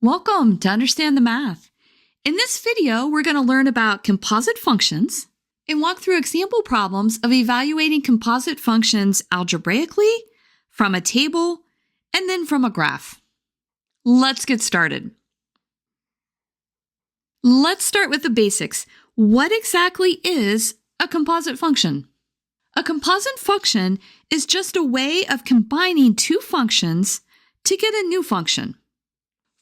Welcome to Understand the Math. In this video, we're going to learn about composite functions and walk through example problems of evaluating composite functions algebraically, from a table, and then from a graph. Let's get started. Let's start with the basics. What exactly is a composite function? A composite function is just a way of combining two functions to get a new function.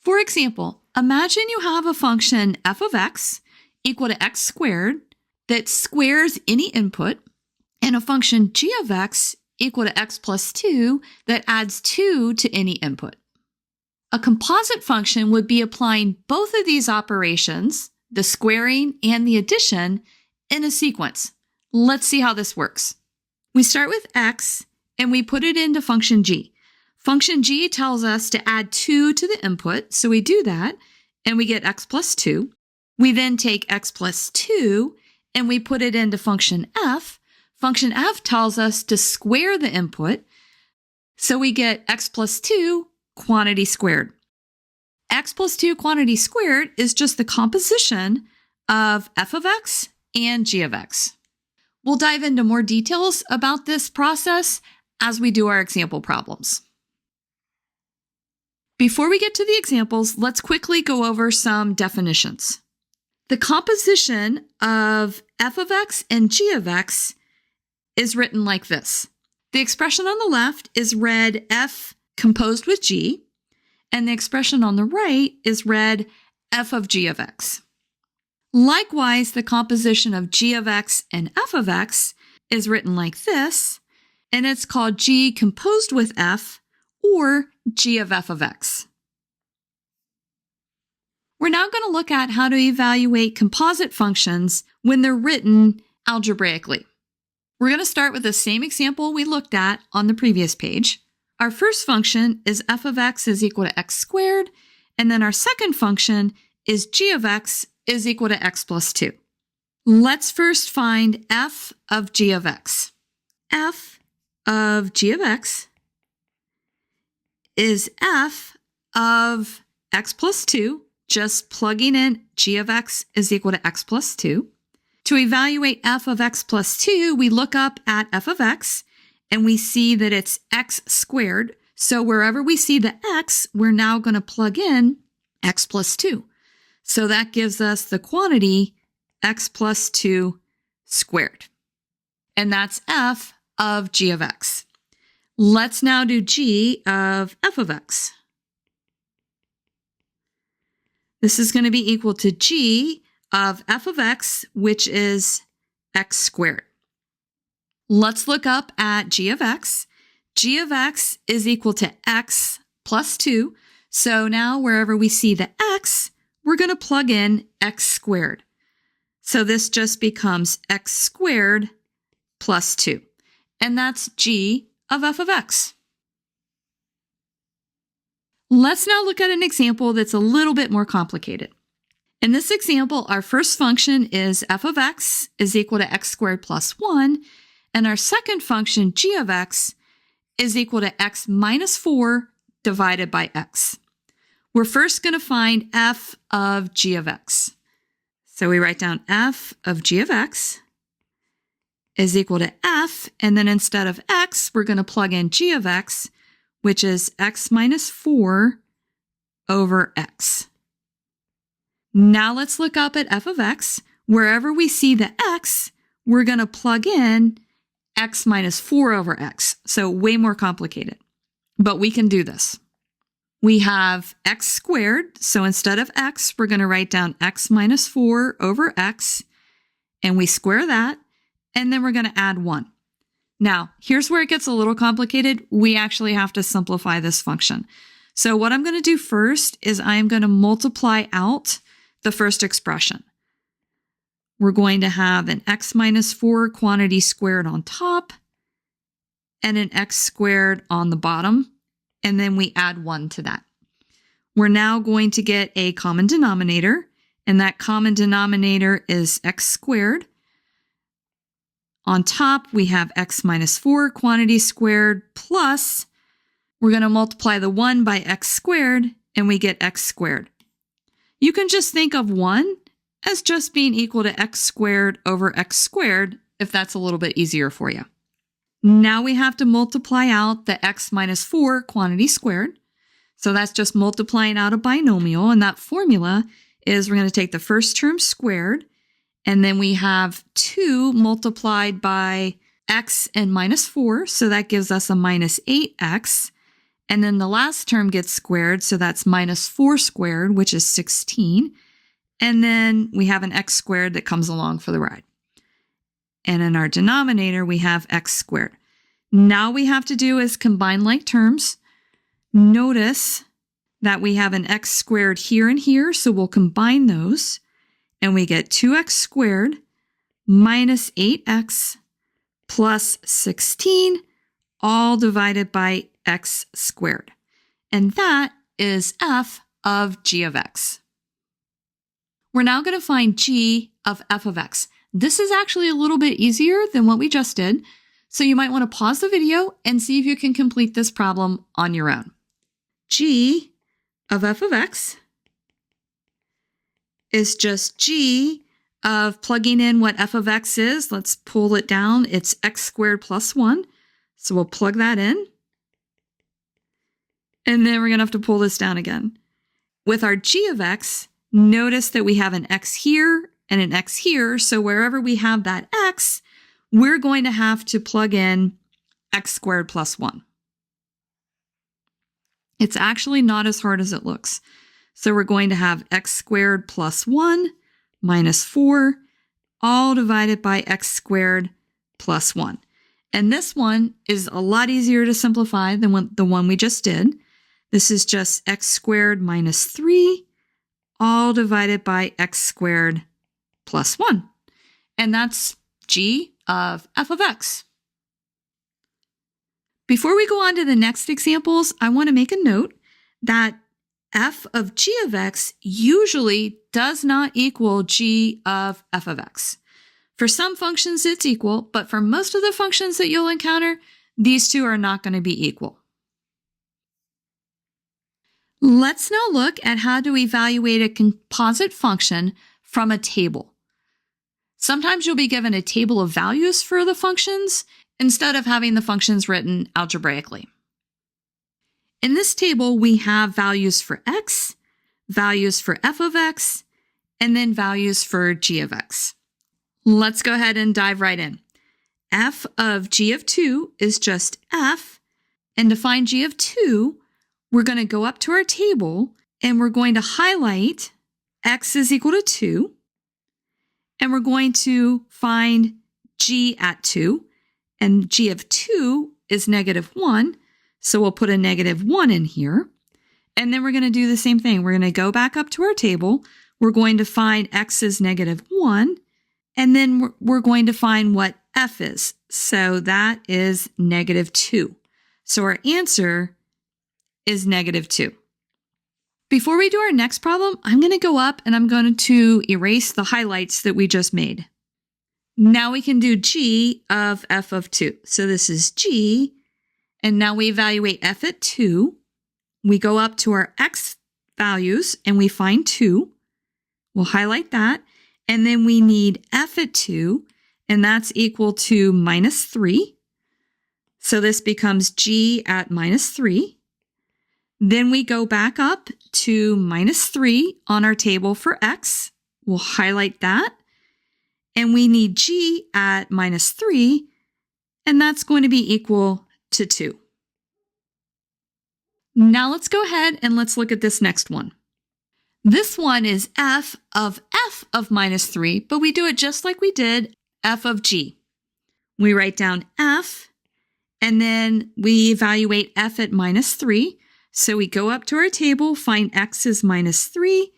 For example, imagine you have a function f of x equal to x squared that squares any input, and a function g of x equal to x plus 2 that adds 2 to any input. A composite function would be applying both of these operations, the squaring and the addition, in a sequence. Let's see how this works. We start with x and we put it into function g. Function g tells us to add 2 to the input, so we do that, and we get x plus 2. We then take x plus 2, and we put it into function f. Function f tells us to square the input, so we get x plus 2 quantity squared. X plus 2 quantity squared is just the composition of f of x and g of x. We'll dive into more details about this process as we do our example problems. Before we get to the examples, let's quickly go over some definitions. The composition of f of x and g of x is written like this. The expression on the left is read f composed with g, and the expression on the right is read f of g of x. Likewise, the composition of g of x and f of x is written like this, and it's called g composed with f, or g of f of x. We're now going to look at how to evaluate composite functions when they're written algebraically. We're going to start with the same example we looked at on the previous page. Our first function is f of x is equal to x squared, and then our second function is g of x is equal to x plus 2. Let's first find f of g of x. F of g of x is f of x plus 2, just plugging in g of x is equal to x plus 2. To evaluate f of x plus 2, we look up at f of x, and we see that it's x squared. So wherever we see the x, we're now going to plug in x plus 2. So that gives us the quantity x plus 2 squared. And that's f of g of x. Let's now do g of f of x. This is going to be equal to g of f of x, which is x squared. Let's look up at g of x. G of x is equal to x plus 2. So now wherever we see the x, we're going to plug in x squared. So this just becomes x squared plus 2. And that's g of f of x. Let's now look at an example that's a little bit more complicated. In this example, our first function is f of x is equal to x squared plus 1, and our second function, g of x, is equal to x minus 4 divided by x. We're first going to find f of g of x. So we write down f of g of x is equal to f, and then instead of x, we're going to plug in g of x, which is x minus 4 over x. Now let's look up at f of x. Wherever we see the x, we're going to plug in x minus 4 over x. So way more complicated, but we can do this. We have x squared, so instead of x, we're going to write down x minus 4 over x, and we square that, and then we're going to add 1. Now, here's where it gets a little complicated. We actually have to simplify this function. So what I'm going to do first is I'm going to multiply out the first expression. We're going to have an x minus 4 quantity squared on top and an x squared on the bottom, and then we add 1 to that. We're now going to get a common denominator, and that common denominator is x squared. On top, we have x minus 4 quantity squared plus, we're going to multiply the 1 by x squared, and we get x squared. You can just think of 1 as just being equal to x squared over x squared if that's a little bit easier for you. Now we have to multiply out the x minus 4 quantity squared. So that's just multiplying out a binomial, and that formula is we're going to take the first term squared, and then we have 2 multiplied by x and minus 4, so that gives us a minus 8x. And then the last term gets squared, so that's minus 4 squared, which is 16. And then we have an x squared that comes along for the ride. And in our denominator, we have x squared. Now we have to do is combine like terms. Notice that we have an x squared here and here, so we'll combine those. And we get 2x squared minus 8x plus 16, all divided by x squared. And that is f of g of x. We're now going to find g of f of x. This is actually a little bit easier than what we just did, so you might want to pause the video and see if you can complete this problem on your own. G of f of x is just g of plugging in what f of x is. Let's pull it down. It's x squared plus 1. So we'll plug that in. And then we're going to have to pull this down again. With our g of x, notice that we have an x here and an x here. So wherever we have that x, we're going to have to plug in x squared plus 1. It's actually not as hard as it looks. So we're going to have x squared plus 1 minus 4, all divided by x squared plus 1. And this one is a lot easier to simplify than the one we just did. This is just x squared minus 3, all divided by x squared plus 1. And that's g of f of x. Before we go on to the next examples, I want to make a note that f of g of x usually does not equal g of f of x. For some functions, it's equal, but for most of the functions that you'll encounter, these two are not going to be equal. Let's now look at how to evaluate a composite function from a table. Sometimes you'll be given a table of values for the functions instead of having the functions written algebraically. In this table, we have values for x, values for f of x, and then values for g of x. Let's go ahead and dive right in. F of g of 2 is just f, and to find g of 2, we're going to go up to our table and we're going to highlight x is equal to 2, and we're going to find g at 2, and g of 2 is negative 1, so we'll put a negative 1 in here. And then we're going to do the same thing. We're going to go back up to our table. We're going to find x is negative 1, and then we're going to find what f is. So that is negative 2. So our answer is negative 2. Before we do our next problem, I'm going to go up and I'm going to erase the highlights that we just made. Now we can do g of f of 2. So this is g, and now we evaluate f at 2. We go up to our x values and we find 2. We'll highlight that. And then we need f at 2, and that's equal to minus 3. So this becomes g at minus 3. Then we go back up to minus 3 on our table for x. We'll highlight that. And we need g at minus 3, and that's going to be equal to 2. Now let's go ahead and let's look at this next one. This one is f of minus 3, but we do it just like we did f of g. We write down f, and then we evaluate f at minus 3. So we go up to our table, find x is minus 3,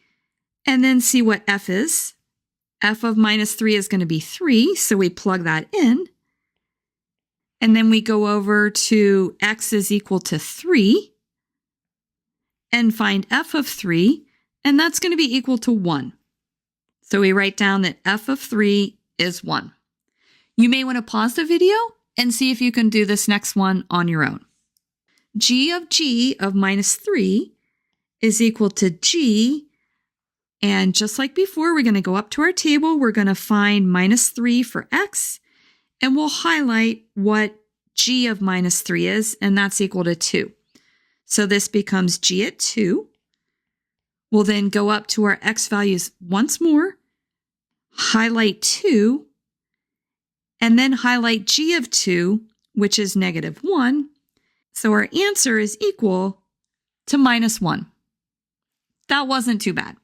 and then see what f is. F of minus 3 is going to be 3, so we plug that in. And then we go over to x is equal to 3 and find f of 3, and that's going to be equal to 1. So we write down that f of 3 is 1. You may want to pause the video and see if you can do this next one on your own. G of minus 3 is equal to g. And just like before, we're going to go up to our table. We're going to find minus 3 for x, and we'll highlight what g of minus 3 is, and that's equal to 2. So this becomes g at 2. We'll then go up to our x values once more, highlight 2, and then highlight g of 2, which is negative 1. So our answer is equal to minus 1. That wasn't too bad.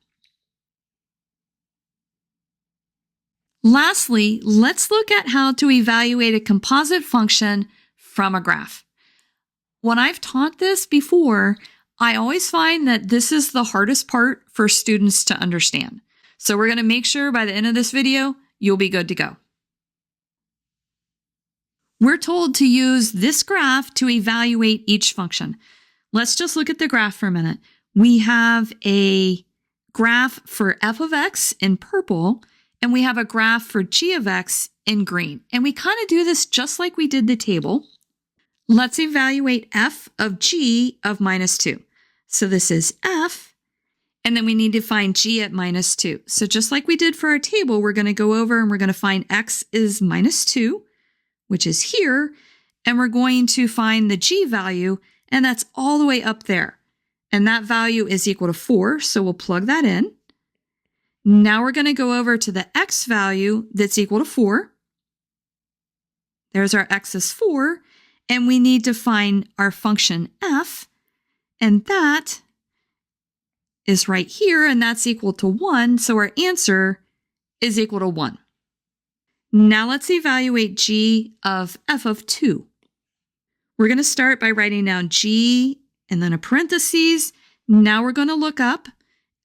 Lastly, let's look at how to evaluate a composite function from a graph. When I've taught this before, I always find that this is the hardest part for students to understand. So we're going to make sure by the end of this video, you'll be good to go. We're told to use this graph to evaluate each function. Let's just look at the graph for a minute. We have a graph for f of x in purple, and we have a graph for g of x in green. And we kind of do this just like we did the table. Let's evaluate f of g of minus 2. So this is f, and then we need to find g at minus 2. So just like we did for our table, we're going to go over and we're going to find x is minus 2, which is here, and we're going to find the g value, and that's all the way up there. And that value is equal to 4, so we'll plug that in. Now we're going to go over to the x value that's equal to 4. There's our x is 4, and we need to find our function f, and that is right here, and that's equal to 1, so our answer is equal to 1. Now let's evaluate g of f of 2. We're going to start by writing down g and then a parentheses. Now we're going to look up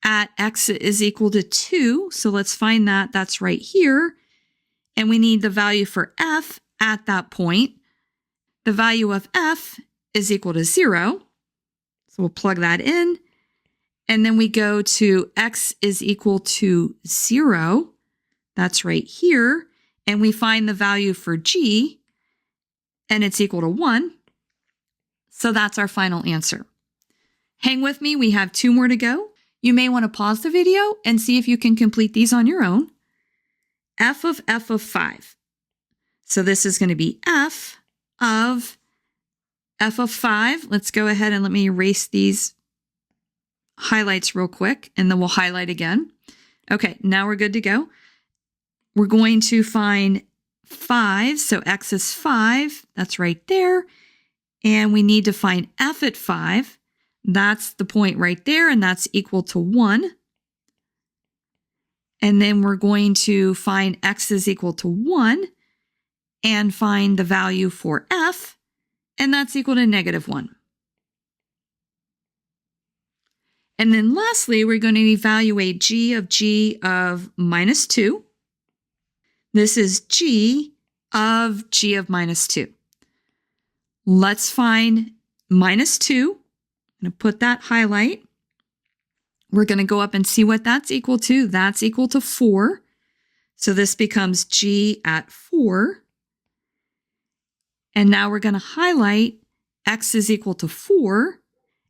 at x is equal to 2. So let's find that. That's right here. And we need the value for f at that point. The value of f is equal to 0. So we'll plug that in. And then we go to x is equal to 0. That's right here. And we find the value for g, and it's equal to 1. So that's our final answer. Hang with me. We have 2 more to go. You may want to pause the video and see if you can complete these on your own. F of 5. So this is going to be f of 5. Let's go ahead and let me erase these highlights real quick, and then we'll highlight again. Okay, now we're good to go. We're going to find 5. So x is 5. That's right there. And we need to find f at 5. That's the point right there, and that's equal to 1. And then we're going to find x is equal to 1 and find the value for f, and that's equal to negative 1. And then lastly, we're going to evaluate g of minus 2. This is g of minus 2. Let's find minus 2. I'm going to put that highlight. We're going to go up and see what that's equal to. That's equal to 4. So this becomes g at 4. And now we're going to highlight x is equal to 4.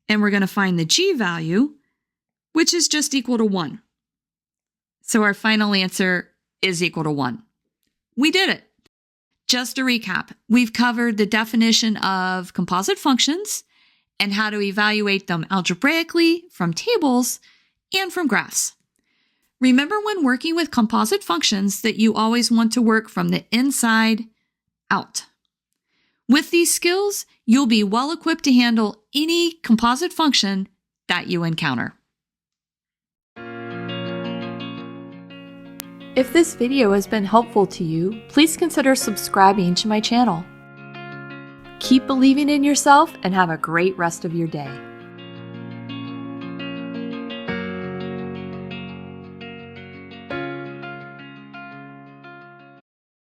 And we're going to find the g value, which is just equal to 1. So our final answer is equal to 1. We did it. Just to recap, we've covered the definition of composite functions and how to evaluate them algebraically from tables and from graphs. Remember when working with composite functions that you always want to work from the inside out. With these skills, you'll be well equipped to handle any composite function that you encounter. If this video has been helpful to you, please consider subscribing to my channel. Keep believing in yourself and have a great rest of your day.